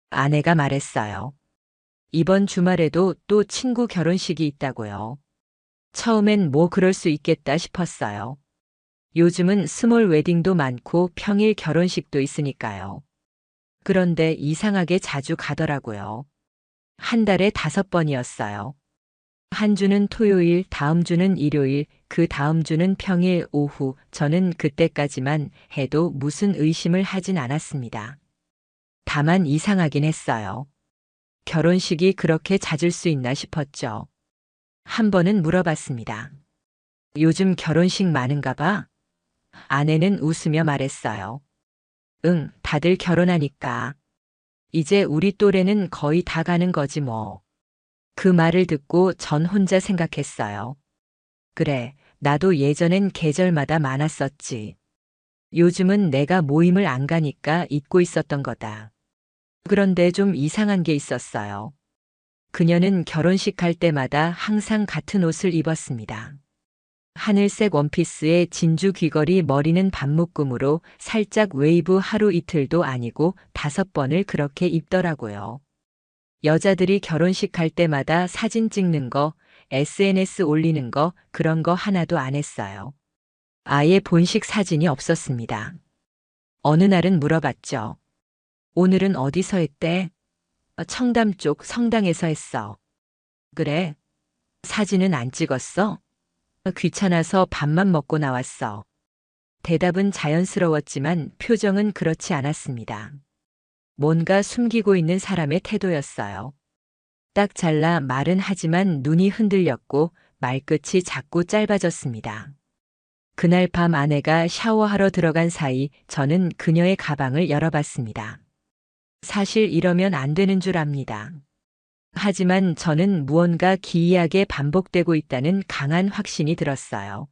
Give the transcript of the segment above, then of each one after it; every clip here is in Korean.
아내가 말했어요. 이번 주말에도 또 친구 결혼식이 있다고요. 처음엔 뭐 그럴 수 있겠다 싶었어요. 요즘은 스몰 웨딩도 많고 평일 결혼식도 있으니까요. 그런데 이상하게 자주 가더라고요. 한 달에 5번이었어요. 한 주는 토요일, 다음 주는 일요일, 그 다음 주는 평일 오후. 저는 그때까지만 해도 무슨 의심을 하진 않았습니다. 다만 이상하긴 했어요. 결혼식이 그렇게 잦을 수 있나 싶었죠. 한 번은 물어봤습니다. 요즘 결혼식 많은가 봐? 아내는 웃으며 말했어요. 응, 다들 결혼하니까. 이제 우리 또래는 거의 다 가는 거지 뭐. 그 말을 듣고 전 혼자 생각했어요. 그래, 나도 예전엔 계절마다 많았었지. 요즘은 내가 모임을 안 가니까 잊고 있었던 거다. 그런데 좀 이상한 게 있었어요. 그녀는 결혼식 갈 때마다 항상 같은 옷을 입었습니다. 하늘색 원피스에 진주 귀걸이, 머리는 반묶음으로 살짝 웨이브. 하루 이틀도 아니고 5번을 그렇게 입더라고요. 여자들이 결혼식 갈 때마다 사진 찍는 거, SNS 올리는 거, 그런 거 하나도 안 했어요. 아예 본식 사진이 없었습니다. 어느 날은 물어봤죠. 오늘은 어디서 했대? 청담 쪽 성당에서 했어. 그래? 사진은 안 찍었어? 귀찮아서 밥만 먹고 나왔어. 대답은 자연스러웠지만 표정은 그렇지 않았습니다. 뭔가 숨기고 있는 사람의 태도였어요. 딱 잘라 말은 하지만 눈이 흔들렸고 말끝이 자꾸 짧아졌습니다. 그날 밤 아내가 샤워하러 들어간 사이 저는 그녀의 가방을 열어봤습니다. 사실 이러면 안 되는 줄 압니다. 하지만 저는 무언가 기이하게 반복되고 있다는 강한 확신이 들었어요.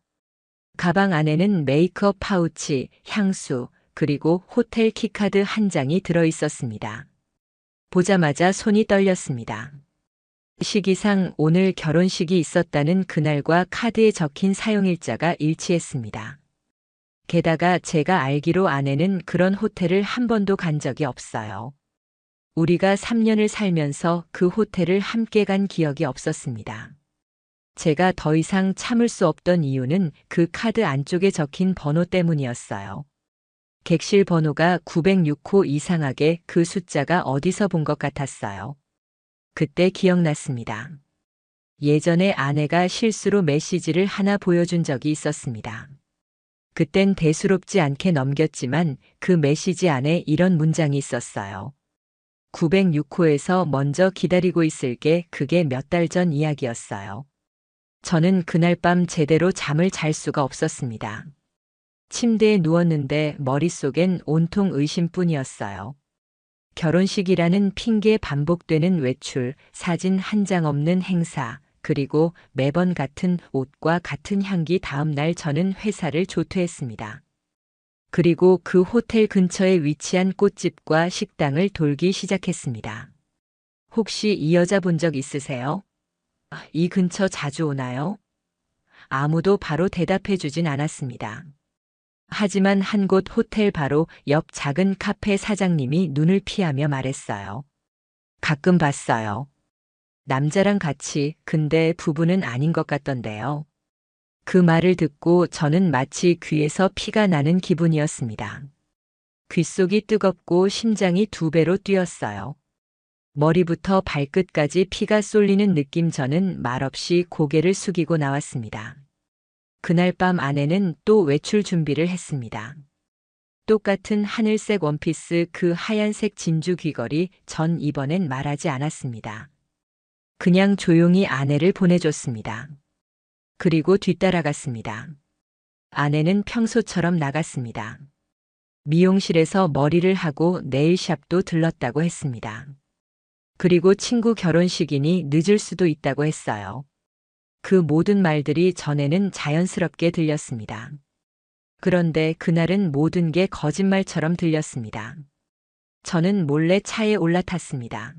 가방 안에는 메이크업 파우치, 향수, 그리고 호텔 키카드 한 장이 들어 있었습니다. 보자마자 손이 떨렸습니다. 시기상 오늘 결혼식이 있었다는 그날과 카드에 적힌 사용일자가 일치했습니다. 게다가 제가 알기로 아내는 그런 호텔을 한 번도 간 적이 없어요. 우리가 3년을 살면서 그 호텔을 함께 간 기억이 없었습니다. 제가 더 이상 참을 수 없던 이유는 그 카드 안쪽에 적힌 번호 때문이었어요. 객실 번호가 906호. 이상하게 그 숫자가 어디서 본 것 같았어요. 그때 기억났습니다. 예전에 아내가 실수로 메시지를 하나 보여준 적이 있었습니다. 그땐 대수롭지 않게 넘겼지만 그 메시지 안에 이런 문장이 있었어요. 906호에서 먼저 기다리고 있을게. 그게 몇 달 전 이야기였어요. 저는 그날 밤 제대로 잠을 잘 수가 없었습니다. 침대에 누웠는데 머릿속엔 온통 의심뿐이었어요. 결혼식이라는 핑계, 반복되는 외출, 사진 한 장 없는 행사, 그리고 매번 같은 옷과 같은 향기. 다음 날 저는 회사를 조퇴했습니다. 그리고 그 호텔 근처에 위치한 꽃집과 식당을 돌기 시작했습니다. 혹시 이 여자 본 적 있으세요? 이 근처 자주 오나요? 아무도 바로 대답해 주진 않았습니다. 하지만 한 곳 호텔 바로 옆 작은 카페 사장님이 눈을 피하며 말했어요. 가끔 봤어요. 남자랑 같이. 근데 부부는 아닌 것 같던데요. 그 말을 듣고 저는 마치 귀에서 피가 나는 기분이었습니다. 귓속이 뜨겁고 심장이 2배로 뛰었어요. 머리부터 발끝까지 피가 쏠리는 느낌. 저는 말없이 고개를 숙이고 나왔습니다. 그날 밤 아내는 또 외출 준비를 했습니다. 똑같은 하늘색 원피스, 그 하얀색 진주 귀걸이. 전 이번엔 말하지 않았습니다. 그냥 조용히 아내를 보내줬습니다. 그리고 뒤따라갔습니다. 아내는 평소처럼 나갔습니다. 미용실에서 머리를 하고 네일샵도 들렀다고 했습니다. 그리고 친구 결혼식이니 늦을 수도 있다고 했어요. 그 모든 말들이 전에는 자연스럽게 들렸습니다. 그런데 그날은 모든 게 거짓말처럼 들렸습니다. 저는 몰래 차에 올라탔습니다.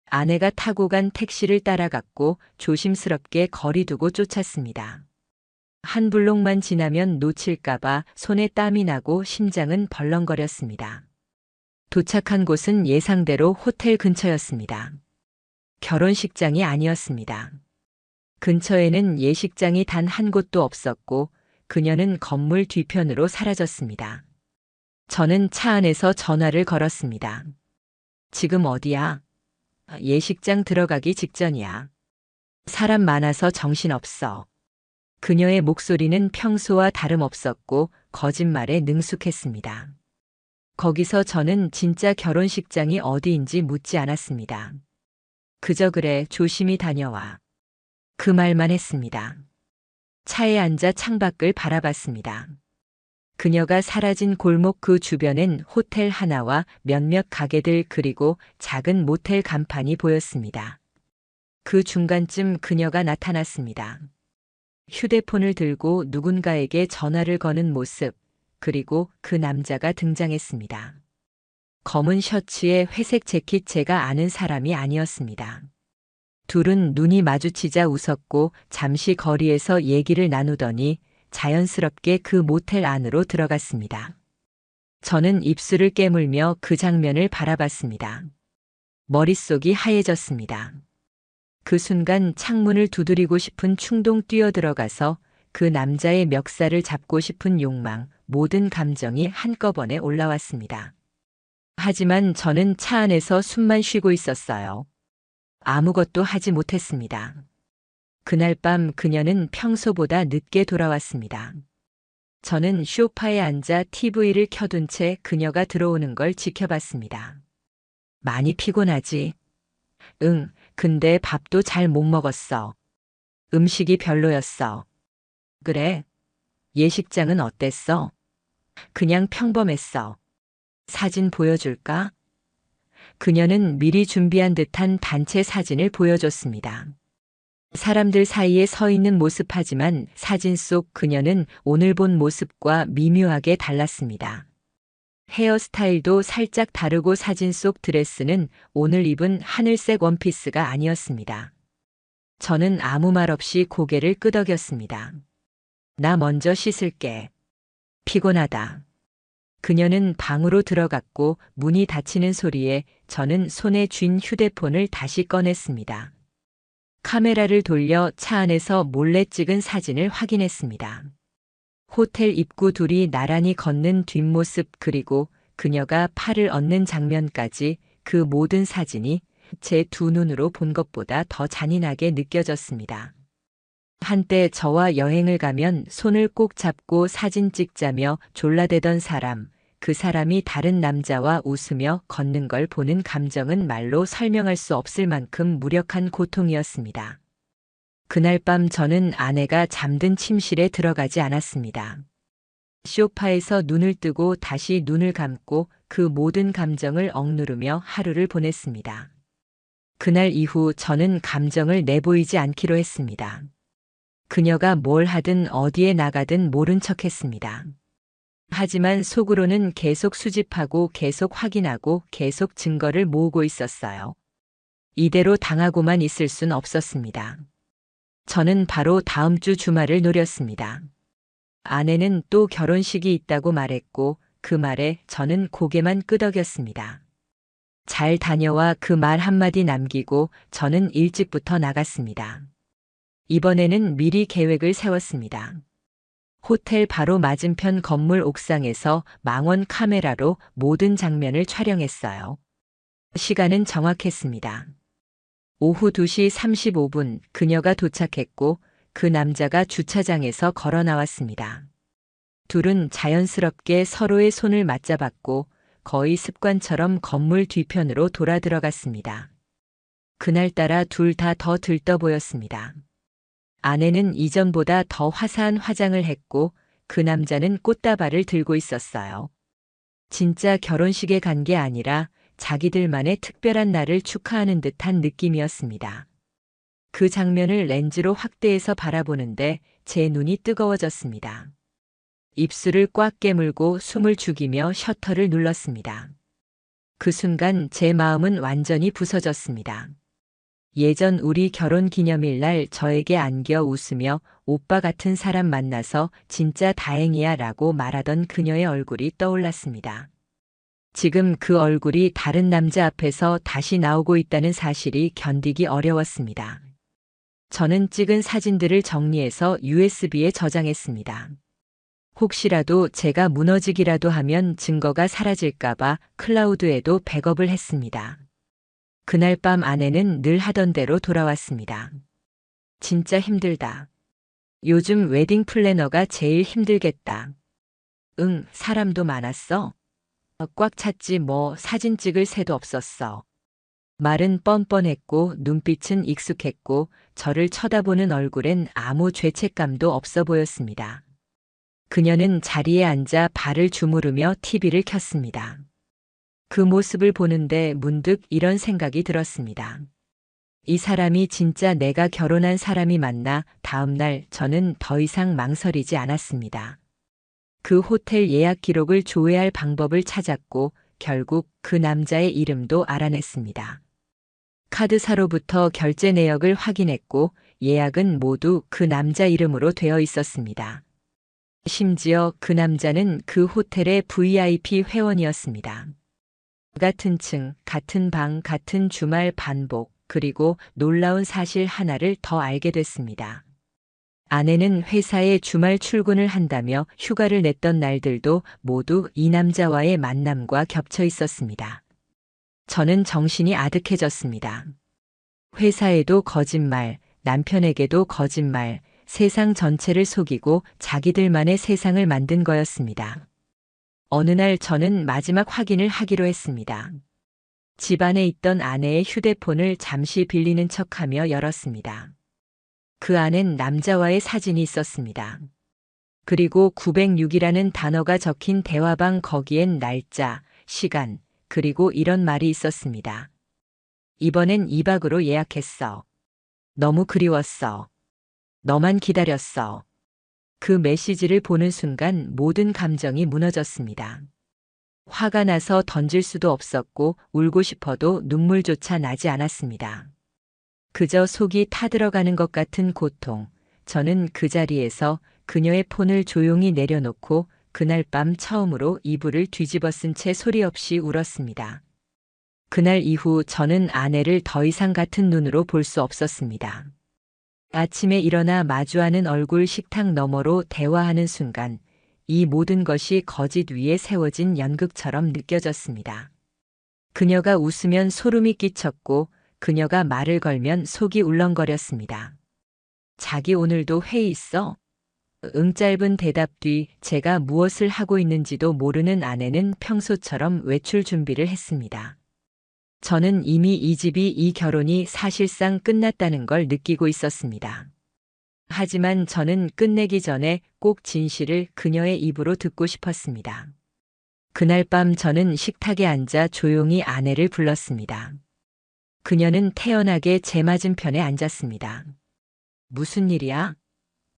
아내가 타고 간 택시를 따라갔고 조심스럽게 거리 두고 쫓았습니다. 한 블록만 지나면 놓칠까봐 손에 땀이 나고 심장은 벌렁거렸습니다. 도착한 곳은 예상대로 호텔 근처였습니다. 결혼식장이 아니었습니다. 근처에는 예식장이 단 한 곳도 없었고 그녀는 건물 뒤편으로 사라졌습니다. 저는 차 안에서 전화를 걸었습니다. 지금 어디야? 예식장 들어가기 직전이야. 사람 많아서 정신없어. 그녀의 목소리는 평소와 다름없었고 거짓말에 능숙했습니다. 거기서 저는 진짜 결혼식장이 어디인지 묻지 않았습니다. 그저 그래, 조심히 다녀와. 그 말만 했습니다. 차에 앉아 창밖을 바라봤습니다. 그녀가 사라진 골목 그 주변엔 호텔 하나와 몇몇 가게들 그리고 작은 모텔 간판이 보였습니다. 그 중간쯤 그녀가 나타났습니다. 휴대폰을 들고 누군가에게 전화를 거는 모습, 그리고 그 남자가 등장했습니다. 검은 셔츠에 회색 재킷, 제가 아는 사람이 아니었습니다. 둘은 눈이 마주치자 웃었고 잠시 거리에서 얘기를 나누더니 자연스럽게 그 모텔 안으로 들어갔습니다. 저는 입술을 깨물며 그 장면을 바라봤습니다. 머릿속이 하얘졌습니다. 그 순간 창문을 두드리고 싶은 충동, 뛰어들어가서 그 남자의 멱살을 잡고 싶은 욕망, 모든 감정이 한꺼번에 올라왔습니다. 하지만 저는 차 안에서 숨만 쉬고 있었어요. 아무것도 하지 못했습니다. 그날 밤 그녀는 평소보다 늦게 돌아왔습니다. 저는 소파에 앉아 TV를 켜둔 채 그녀가 들어오는 걸 지켜봤습니다. 많이 피곤하지? 응, 근데 밥도 잘 못 먹었어. 음식이 별로였어. 그래? 예식장은 어땠어? 그냥 평범했어. 사진 보여줄까? 그녀는 미리 준비한 듯한 단체 사진을 보여줬습니다. 사람들 사이에 서 있는 모습, 하지만 사진 속 그녀는 오늘 본 모습과 미묘하게 달랐습니다. 헤어스타일도 살짝 다르고 사진 속 드레스는 오늘 입은 하늘색 원피스가 아니었습니다. 저는 아무 말 없이 고개를 끄덕였습니다. 나 먼저 씻을게. 피곤하다. 그녀는 방으로 들어갔고 문이 닫히는 소리에 저는 손에 쥔 휴대폰을 다시 꺼냈습니다. 카메라를 돌려 차 안에서 몰래 찍은 사진을 확인했습니다. 호텔 입구, 둘이 나란히 걷는 뒷모습, 그리고 그녀가 팔을 얹는 장면까지, 그 모든 사진이 제 두 눈으로 본 것보다 더 잔인하게 느껴졌습니다. 한때 저와 여행을 가면 손을 꼭 잡고 사진 찍자며 졸라대던 사람, 그 사람이 다른 남자와 웃으며 걷는 걸 보는 감정은 말로 설명할 수 없을 만큼 무력한 고통이었습니다. 그날 밤 저는 아내가 잠든 침실에 들어가지 않았습니다. 소파에서 눈을 뜨고 다시 눈을 감고 그 모든 감정을 억누르며 하루를 보냈습니다. 그날 이후 저는 감정을 내보이지 않기로 했습니다. 그녀가 뭘 하든 어디에 나가든 모른 척했습니다. 하지만 속으로는 계속 수집하고 계속 확인하고 계속 증거를 모으고 있었어요. 이대로 당하고만 있을 순 없었습니다. 저는 바로 다음 주 주말을 노렸습니다. 아내는 또 결혼식이 있다고 말했고 그 말에 저는 고개만 끄덕였습니다. 잘 다녀와, 그 말 한마디 남기고 저는 일찍부터 나갔습니다. 이번에는 미리 계획을 세웠습니다. 호텔 바로 맞은편 건물 옥상에서 망원 카메라로 모든 장면을 촬영했어요. 시간은 정확했습니다. 오후 2시 35분 그녀가 도착했고 그 남자가 주차장에서 걸어 나왔습니다. 둘은 자연스럽게 서로의 손을 맞잡았고 거의 습관처럼 건물 뒤편으로 돌아 들어갔습니다. 그날따라 둘 다 더 들떠 보였습니다. 아내는 이전보다 더 화사한 화장을 했고 그 남자는 꽃다발을 들고 있었어요. 진짜 결혼식에 간 게 아니라 자기들만의 특별한 날을 축하하는 듯한 느낌이었습니다. 그 장면을 렌즈로 확대해서 바라보는데 제 눈이 뜨거워졌습니다. 입술을 꽉 깨물고 숨을 죽이며 셔터를 눌렀습니다. 그 순간 제 마음은 완전히 부서졌습니다. 예전 우리 결혼 기념일 날 저에게 안겨 웃으며 오빠 같은 사람 만나서 진짜 다행이야 라고 말하던 그녀의 얼굴이 떠올랐습니다. 지금 그 얼굴이 다른 남자 앞에서 다시 나오고 있다는 사실이 견디기 어려웠습니다. 저는 찍은 사진들을 정리해서 USB에 저장했습니다. 혹시라도 제가 무너지기라도 하면 증거가 사라질까봐 클라우드에도 백업을 했습니다. 그날 밤 아내는 늘 하던 대로 돌아왔습니다. 진짜 힘들다. 요즘 웨딩 플래너가 제일 힘들겠다. 응, 사람도 많았어. 꽉 찼지 뭐 사진 찍을 새도 없었어. 말은 뻔뻔했고 눈빛은 익숙했고 저를 쳐다보는 얼굴엔 아무 죄책감도 없어 보였습니다. 그녀는 자리에 앉아 발을 주무르며 TV를 켰습니다. 그 모습을 보는데 문득 이런 생각이 들었습니다. 이 사람이 진짜 내가 결혼한 사람이 맞나? 다음 날 저는 더 이상 망설이지 않았습니다. 그 호텔 예약 기록을 조회할 방법을 찾았고 결국 그 남자의 이름도 알아냈습니다. 카드사로부터 결제 내역을 확인했고 예약은 모두 그 남자 이름으로 되어 있었습니다. 심지어 그 남자는 그 호텔의 VIP 회원이었습니다. 같은 층, 같은 방, 같은 주말 반복, 그리고 놀라운 사실 하나를 더 알게 됐습니다. 아내는 회사에 주말 출근을 한다며 휴가를 냈던 날들도 모두 이 남자와의 만남과 겹쳐 있었습니다. 저는 정신이 아득해졌습니다. 회사에도 거짓말, 남편에게도 거짓말, 세상 전체를 속이고 자기들만의 세상을 만든 거였습니다. 어느 날 저는 마지막 확인을 하기로 했습니다. 집 안에 있던 아내의 휴대폰을 잠시 빌리는 척하며 열었습니다. 그 안엔 남자와의 사진이 있었습니다. 그리고 906이라는 단어가 적힌 대화방 거기엔 날짜, 시간, 그리고 이런 말이 있었습니다. 이번엔 2박으로 예약했어. 너무 그리웠어. 너만 기다렸어. 그 메시지를 보는 순간 모든 감정이 무너졌습니다. 화가 나서 던질 수도 없었고 울고 싶어도 눈물조차 나지 않았습니다. 그저 속이 타들어가는 것 같은 고통. 저는 그 자리에서 그녀의 폰을 조용히 내려놓고 그날 밤 처음으로 이불을 뒤집어 쓴 채 소리 없이 울었습니다. 그날 이후 저는 아내를 더 이상 같은 눈으로 볼 수 없었습니다. 아침에 일어나 마주하는 얼굴 식탁 너머로 대화하는 순간 이 모든 것이 거짓 위에 세워진 연극처럼 느껴졌습니다. 그녀가 웃으면 소름이 끼쳤고 그녀가 말을 걸면 속이 울렁거렸습니다. 자기 오늘도 회의 있어? 응 짧은 대답 뒤 제가 무엇을 하고 있는지도 모르는 아내는 평소처럼 외출 준비를 했습니다. 저는 이미 이 집이 이 결혼이 사실상 끝났다는 걸 느끼고 있었습니다. 하지만 저는 끝내기 전에 꼭 진실을 그녀의 입으로 듣고 싶었습니다. 그날 밤 저는 식탁에 앉아 조용히 아내를 불렀습니다. 그녀는 태연하게 제 맞은편에 앉았습니다. 무슨 일이야?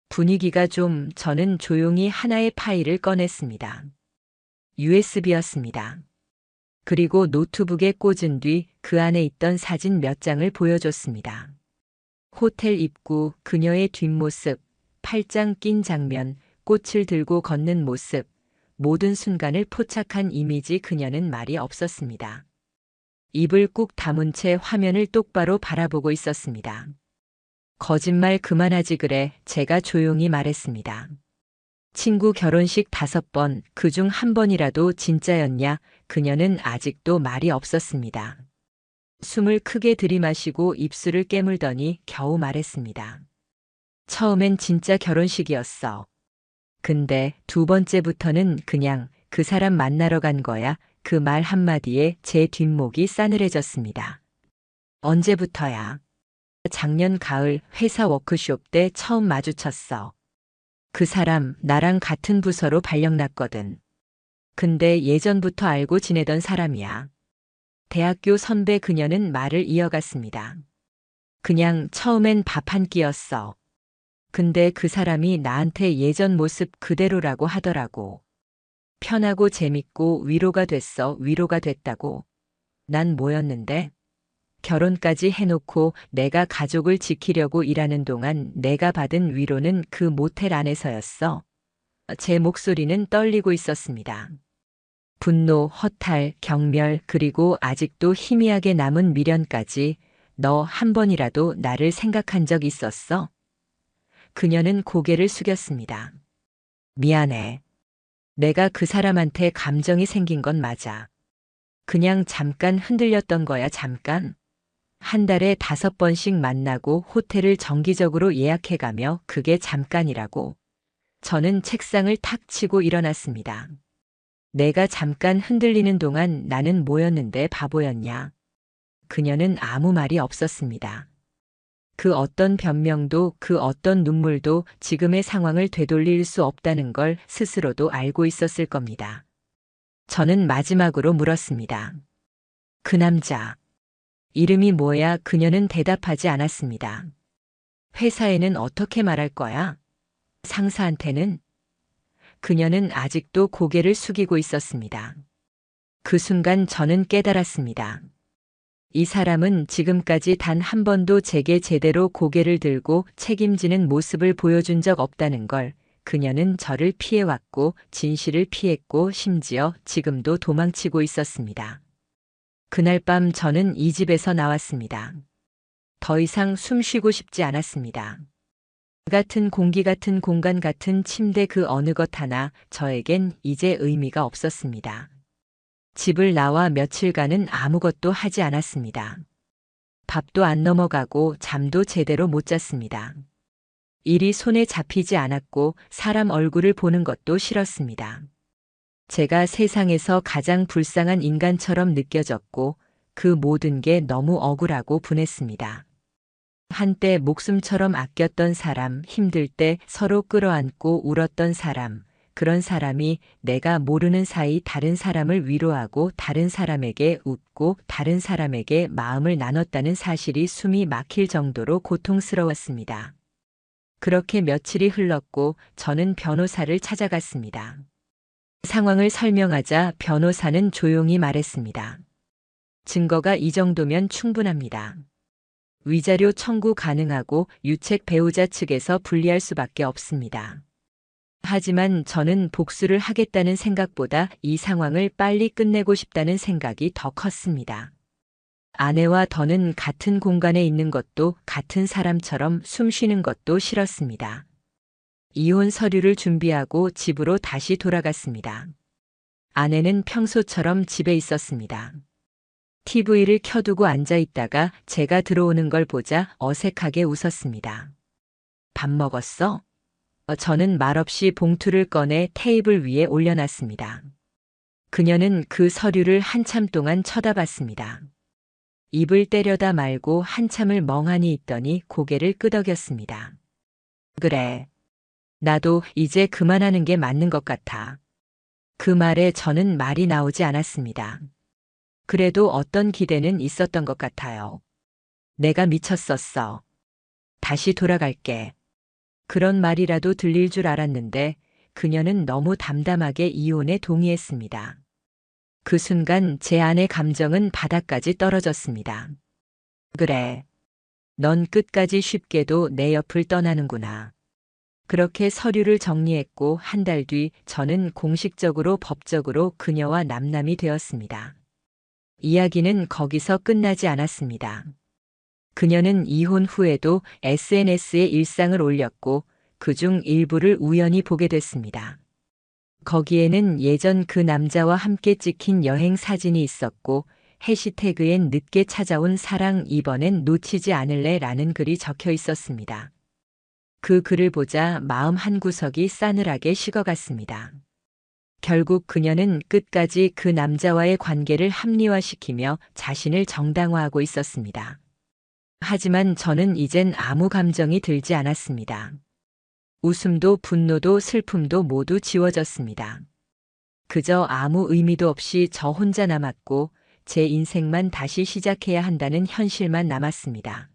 분위기가 저는 조용히 하나의 파일을 꺼냈습니다. USB였습니다. 그리고 노트북에 꽂은 뒤 그 안에 있던 사진 몇 장을 보여줬습니다. 호텔 입구, 그녀의 뒷모습, 팔짱 낀 장면, 꽃을 들고 걷는 모습, 모든 순간을 포착한 이미지. 그녀는 말이 없었습니다. 입을 꾹 다문 채 화면을 똑바로 바라보고 있었습니다. 거짓말 그만하지 그래, 제가 조용히 말했습니다. 친구 결혼식 5번, 그중 1번이라도 진짜였냐? 그녀는 아직도 말이 없었습니다. 숨을 크게 들이마시고 입술을 깨물더니 겨우 말했습니다. 처음엔 진짜 결혼식이었어. 근데 2번째부터는 그냥 그 사람 만나러 간 거야. 그 말 한마디에 제 뒷목이 싸늘해졌습니다. 언제부터야? 작년 가을 회사 워크숍 때 처음 마주쳤어. 그 사람 나랑 같은 부서로 발령났거든. 근데 예전부터 알고 지내던 사람이야. 대학교 선배. 그녀는 말을 이어갔습니다. 그냥 처음엔 밥 한 끼였어. 근데 그 사람이 나한테 예전 모습 그대로라고 하더라고. 편하고 재밌고 위로가 됐어. 위로가 됐다고. 난 뭐였는데? 결혼까지 해놓고 내가 가족을 지키려고 일하는 동안 내가 받은 위로는 그 모텔 안에서였어. 제 목소리는 떨리고 있었습니다. 분노, 허탈, 경멸, 그리고 아직도 희미하게 남은 미련까지 너 한 번이라도 나를 생각한 적 있었어? 그녀는 고개를 숙였습니다. 미안해. 내가 그 사람한테 감정이 생긴 건 맞아. 그냥 잠깐 흔들렸던 거야, 잠깐. 한 달에 5번씩 만나고 호텔을 정기적으로 예약해가며 그게 잠깐이라고. 저는 책상을 탁 치고 일어났습니다. 내가 잠깐 흔들리는 동안 나는 뭐였는데 바보였냐. 그녀는 아무 말이 없었습니다. 그 어떤 변명도 그 어떤 눈물도 지금의 상황을 되돌릴 수 없다는 걸 스스로도 알고 있었을 겁니다. 저는 마지막으로 물었습니다. 그 남자, 이름이 뭐야? 그녀는 대답하지 않았습니다. 회사에는 어떻게 말할 거야? 상사한테는? 그녀는 아직도 고개를 숙이고 있었습니다. 그 순간 저는 깨달았습니다. 이 사람은 지금까지 단 한 번도 제게 제대로 고개를 들고 책임지는 모습을 보여준 적 없다는 걸. 그녀는 저를 피해왔고 진실을 피했고 심지어 지금도 도망치고 있었습니다. 그날 밤 저는 이 집에서 나왔습니다. 더 이상 숨 쉬고 싶지 않았습니다. 같은 공기 같은 공간 같은 침대 그 어느 것 하나 저에겐 이제 의미가 없었습니다. 집을 나와 며칠간은 아무것도 하지 않았습니다. 밥도 안 넘어가고 잠도 제대로 못 잤습니다. 일이 손에 잡히지 않았고 사람 얼굴을 보는 것도 싫었습니다. 제가 세상에서 가장 불쌍한 인간처럼 느껴졌고 그 모든 게 너무 억울하고 분했습니다. 한때 목숨처럼 아꼈던 사람, 힘들 때 서로 끌어안고 울었던 사람, 그런 사람이 내가 모르는 사이 다른 사람을 위로하고 다른 사람에게 웃고 다른 사람에게 마음을 나눴다는 사실이 숨이 막힐 정도로 고통스러웠습니다. 그렇게 며칠이 흘렀고 저는 변호사를 찾아갔습니다. 상황을 설명하자 변호사는 조용히 말했습니다. 증거가 이 정도면 충분합니다. 위자료 청구 가능하고 유책 배우자 측에서 불리할 수밖에 없습니다. 하지만 저는 복수를 하겠다는 생각보다 이 상황을 빨리 끝내고 싶다는 생각이 더 컸습니다. 아내와 더는 같은 공간에 있는 것도 같은 사람처럼 숨 쉬는 것도 싫었습니다. 이혼 서류를 준비하고 집으로 다시 돌아갔습니다. 아내는 평소처럼 집에 있었습니다. TV를 켜두고 앉아 있다가 제가 들어오는 걸 보자 어색하게 웃었습니다. 밥 먹었어? 저는 말없이 봉투를 꺼내 테이블 위에 올려놨습니다. 그녀는 그 서류를 한참 동안 쳐다봤습니다. 입을 때려다 말고 한참을 멍하니 있더니 고개를 끄덕였습니다. 그래. 나도 이제 그만하는 게 맞는 것 같아. 그 말에 저는 말이 나오지 않았습니다. 그래도 어떤 기대는 있었던 것 같아요. 내가 미쳤었어. 다시 돌아갈게. 그런 말이라도 들릴 줄 알았는데 그녀는 너무 담담하게 이혼에 동의했습니다. 그 순간 제 안의 감정은 바닥까지 떨어졌습니다. 그래. 넌 끝까지 쉽게도 내 옆을 떠나는구나. 그렇게 서류를 정리했고 한 달 뒤 저는 공식적으로 법적으로 그녀와 남남이 되었습니다. 이야기는 거기서 끝나지 않았습니다. 그녀는 이혼 후에도 SNS에 일상을 올렸고 그중 일부를 우연히 보게 됐습니다. 거기에는 예전 그 남자와 함께 찍힌 여행 사진이 있었고 해시태그엔 늦게 찾아온 사랑 이번엔 놓치지 않을래 라는 글이 적혀 있었습니다. 그 글을 보자 마음 한구석이 싸늘하게 식어갔습니다. 결국 그녀는 끝까지 그 남자와의 관계를 합리화시키며 자신을 정당화하고 있었습니다. 하지만 저는 이젠 아무 감정이 들지 않았습니다. 웃음도 분노도 슬픔도 모두 지워졌습니다. 그저 아무 의미도 없이 저 혼자 남았고 제 인생만 다시 시작해야 한다는 현실만 남았습니다.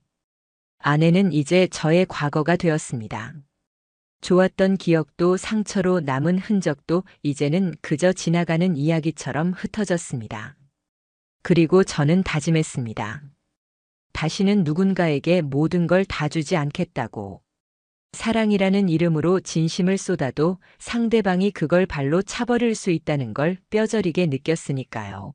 아내는 이제 저의 과거가 되었습니다. 좋았던 기억도 상처로 남은 흔적도 이제는 그저 지나가는 이야기처럼 흩어졌습니다. 그리고 저는 다짐했습니다. 다시는 누군가에게 모든 걸 다 주지 않겠다고. 사랑이라는 이름으로 진심을 쏟아도 상대방이 그걸 발로 차버릴 수 있다는 걸 뼈저리게 느꼈으니까요.